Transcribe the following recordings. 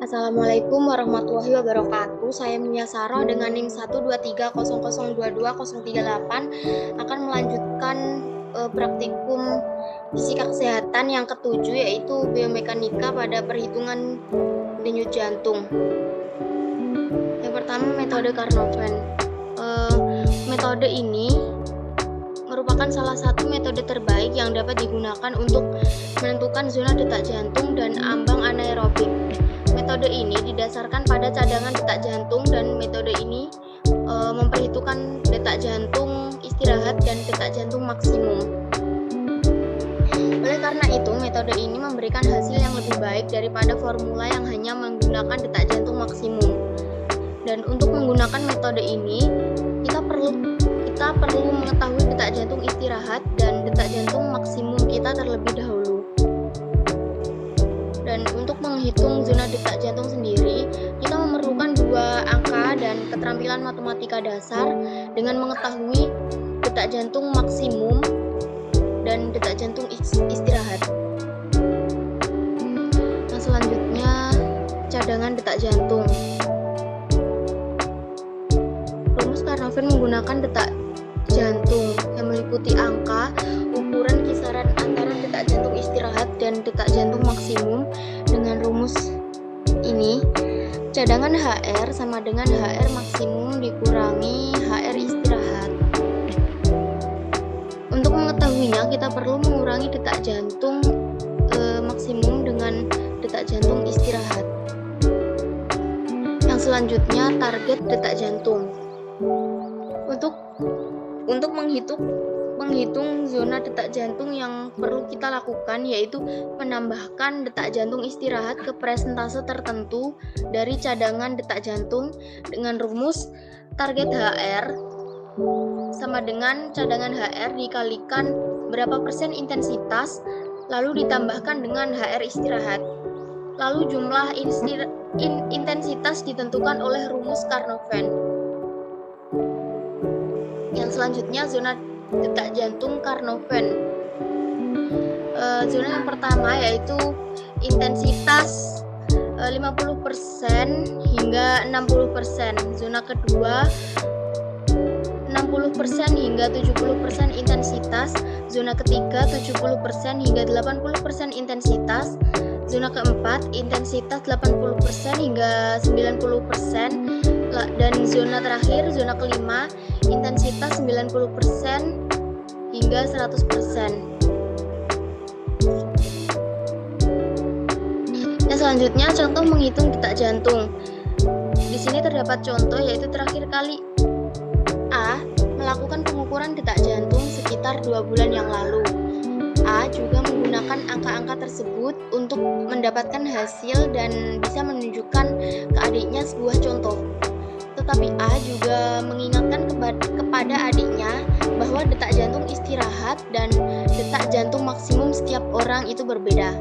Assalamualaikum warahmatullahi wabarakatuh. Saya Mia Saroh dengan NIM 123000238 akan melanjutkan praktikum fisika kesehatan yang ketujuh, yaitu biomekanika pada perhitungan denyut jantung. Yang pertama, metode Carnot-Venn. Metode ini merupakan salah satu metode terbaik yang dapat digunakan untuk menentukan zona detak jantung dan ambang anaerobik. Metode ini didasarkan pada cadangan detak jantung, dan metode ini memperhitungkan detak jantung istirahat dan detak jantung maksimum. Oleh karena itu, metode ini memberikan hasil yang lebih baik daripada formula yang hanya menggunakan detak jantung maksimum. Dan untuk menggunakan metode ini, kita perlu mengetahui detak jantung istirahat dan detak jantung maksimum kita terlebih dahulu. Dan untuk menghitung zona detak jantung sendiri, kita memerlukan dua angka dan keterampilan matematika dasar dengan mengetahui detak jantung maksimum dan detak jantung istirahat. Nah, selanjutnya cadangan detak jantung. Rumus Carnot-Venn menggunakan detak jantung yang meliputi angka, ukuran kisaran antara detak jantung istirahat dan detak jantung maksimum. Dengan rumus ini, cadangan HR sama dengan HR maksimum dikurangi HR istirahat. Untuk mengetahuinya, kita perlu mengurangi detak jantung maksimum dengan detak jantung istirahat. Yang selanjutnya, target detak jantung. Untuk menghitung zona detak jantung yang perlu kita lakukan, yaitu menambahkan detak jantung istirahat ke persentase tertentu dari cadangan detak jantung dengan rumus target HR sama dengan cadangan HR dikalikan berapa persen intensitas, lalu ditambahkan dengan HR istirahat. Lalu jumlah intensitas ditentukan oleh rumus Carnot-Venn. Yang selanjutnya, zona detak jantung Carnot-Venn. Zona yang pertama yaitu intensitas 50% hingga 60%. Zona kedua 60% hingga 70% intensitas. Zona ketiga 70% hingga 80% intensitas. Zona keempat intensitas 80% hingga 90%. Dan zona terakhir, zona kelima, intensitas 90% hingga 100%. Nah, selanjutnya contoh menghitung detak jantung. Di sini terdapat contoh, yaitu terakhir kali A melakukan pengukuran detak jantung sekitar 2 bulan yang lalu. A juga menggunakan angka-angka tersebut untuk mendapatkan hasil dan bisa menunjukkan ke adiknya sebuah contoh. Tetapi A juga mengingatkan kepada adiknya bahwa detak jantung istirahat dan detak jantung maksimum setiap orang itu berbeda.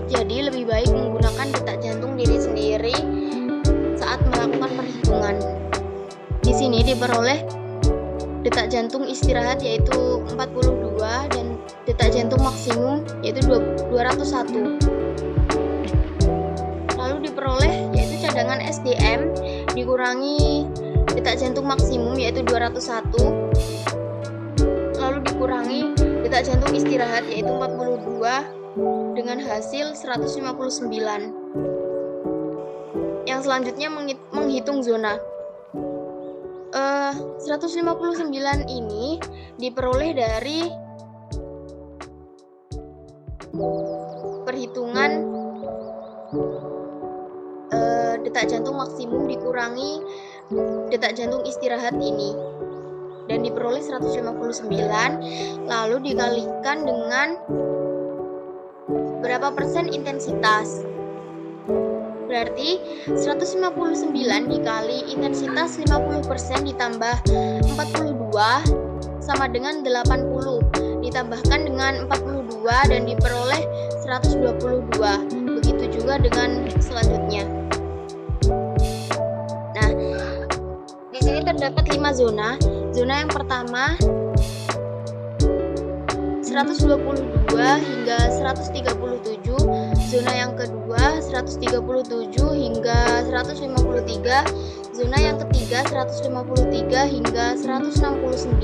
Jadi lebih baik menggunakan detak jantung diri sendiri saat melakukan perhitungan. Di sini diperoleh detak jantung istirahat yaitu 42 dan detak jantung maksimum yaitu 201. Lalu diperoleh yaitu cadangan SDM dikurangi detak jantung maksimum yaitu 201, lalu dikurangi detak jantung istirahat yaitu 42 dengan hasil 159. Yang selanjutnya menghitung zona. 159 ini diperoleh dari perhitungan detak jantung maksimum dikurangi detak jantung istirahat ini, dan diperoleh 159, lalu dikalikan dengan berapa persen intensitas. Berarti 159 dikali intensitas 50% ditambah 42 sama dengan 80, ditambahkan dengan 42 dan diperoleh 122. Begitu juga dengan selanjutnya. Nah, di sini terdapat 5 zona. Zona yang pertama 122 hingga 137, zona yang kedua 137 hingga 153, zona yang ketiga 153 hingga 169,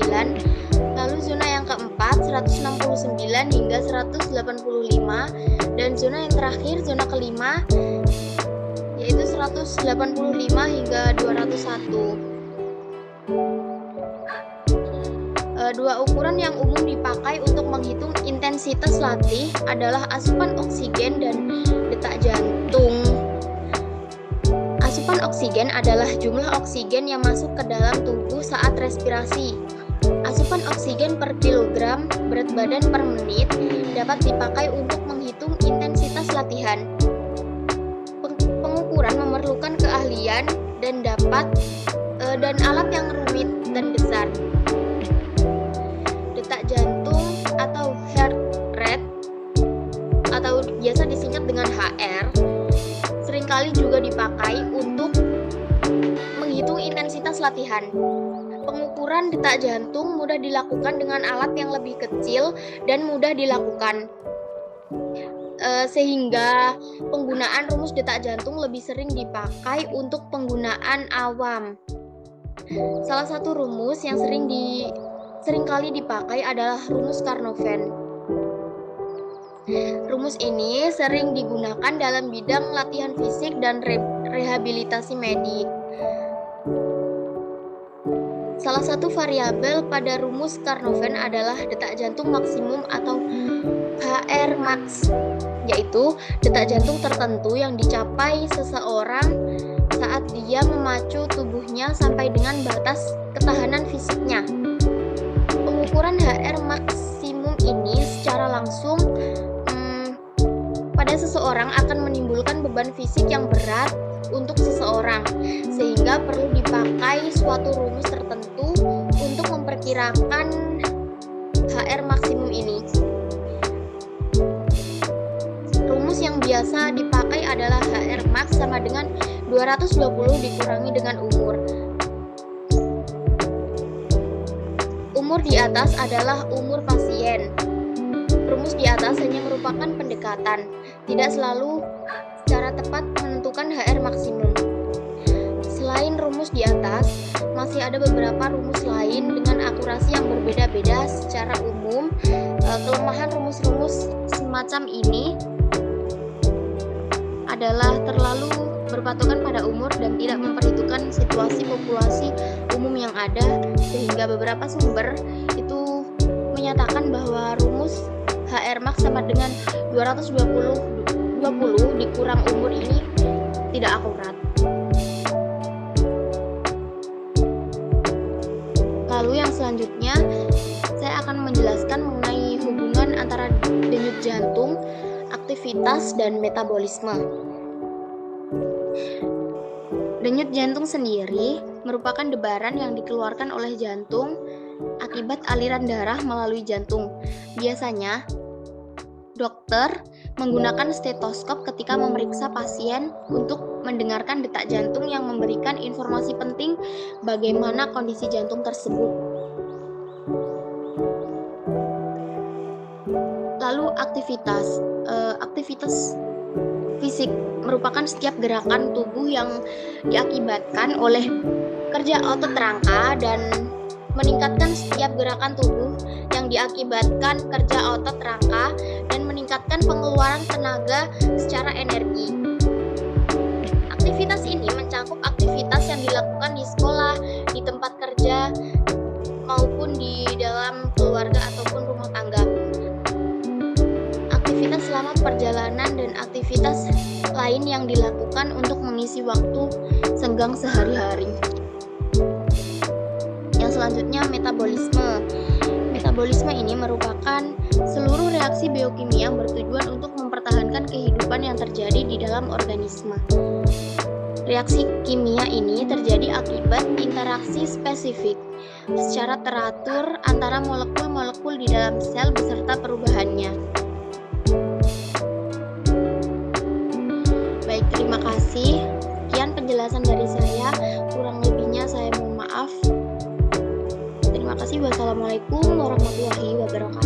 lalu zona yang keempat 169 hingga 185, dan zona yang terakhir, zona kelima, yaitu 185 hingga 201. Dua ukuran yang umum dipakai untuk menghitung intensitas latih adalah asupan oksigen dan detak jantung. Asupan oksigen adalah jumlah oksigen yang masuk ke dalam tubuh saat respirasi. Asupan oksigen per kilogram berat badan per menit dapat dipakai untuk menghitung intensitas latihan. Pengukuran memerlukan keahlian dan alat yang rumit dan besar. Detak jantung atau heart rate atau biasa disingkat dengan HR seringkali juga dipakai untuk menghitung intensitas latihan. Pengukuran detak jantung mudah dilakukan dengan alat yang lebih kecil dan mudah dilakukan, sehingga penggunaan rumus detak jantung lebih sering dipakai untuk penggunaan awam. Salah satu rumus yang seringkali dipakai adalah rumus Carnot-Venn. Rumus ini sering digunakan dalam bidang latihan fisik dan rehabilitasi medik. Salah satu variabel pada rumus Carnot-Venn adalah detak jantung maksimum atau HR max, yaitu detak jantung tertentu yang dicapai seseorang saat dia memacu tubuhnya sampai dengan batas ketahanan fisiknya. Pengukuran HR maksimum ini secara langsung pada seseorang akan menimbulkan beban fisik yang berat untuk seseorang, sehingga perlu dipakai suatu rumus tertentu untuk memperkirakan HR maksimum ini. Rumus yang biasa dipakai adalah HR max sama dengan 220 dikurangi dengan umur. Umur di atas adalah umur pasien. Rumus di atas hanya merupakan pendekatan, tidak selalu secara tepat menentukan HR maksimum. Selain rumus di atas, masih ada beberapa rumus lain dengan akurasi yang berbeda-beda secara umum. Kelemahan rumus-rumus semacam ini adalah terlalu berpatokan pada umur dan tidak memperhitungkan situasi populasi umum yang ada, sehingga beberapa sumber itu menyatakan bahwa rumus HR max sama dengan 220 dikurang umur ini tidak akurat. Lalu yang selanjutnya saya akan menjelaskan mengenai hubungan antara denyut jantung, aktivitas, dan metabolisme. Denyut jantung sendiri merupakan debaran yang dikeluarkan oleh jantung akibat aliran darah melalui jantung. Biasanya, dokter menggunakan stetoskop ketika memeriksa pasien untuk mendengarkan detak jantung yang memberikan informasi penting bagaimana kondisi jantung tersebut. Lalu aktivitas fisik merupakan setiap gerakan tubuh yang diakibatkan oleh kerja otot rangka dan meningkatkan setiap gerakan tubuh yang diakibatkan kerja otot rangka dan meningkatkan pengeluaran tenaga secara energi. Aktivitas ini mencakup aktivitas yang dilakukan di sekolah, di tempat kerja, maupun di dalam keluarga ataupun rumah tangga. Aktivitas selama perjalanan dan aktivitas lain yang dilakukan untuk mengisi waktu senggang sehari-hari. Yang selanjutnya, metabolisme. Metabolisme ini merupakan seluruh reaksi biokimia yang bertujuan untuk mempertahankan kehidupan yang terjadi di dalam organisme. Reaksi kimia ini terjadi akibat interaksi spesifik secara teratur antara molekul-molekul di dalam sel beserta perubahannya. Baik, terima kasih. Sekian penjelasan dari saya. Kurang lebihnya saya mohon maaf. Terima kasih. Wassalamualaikum warahmatullahi wabarakatuh.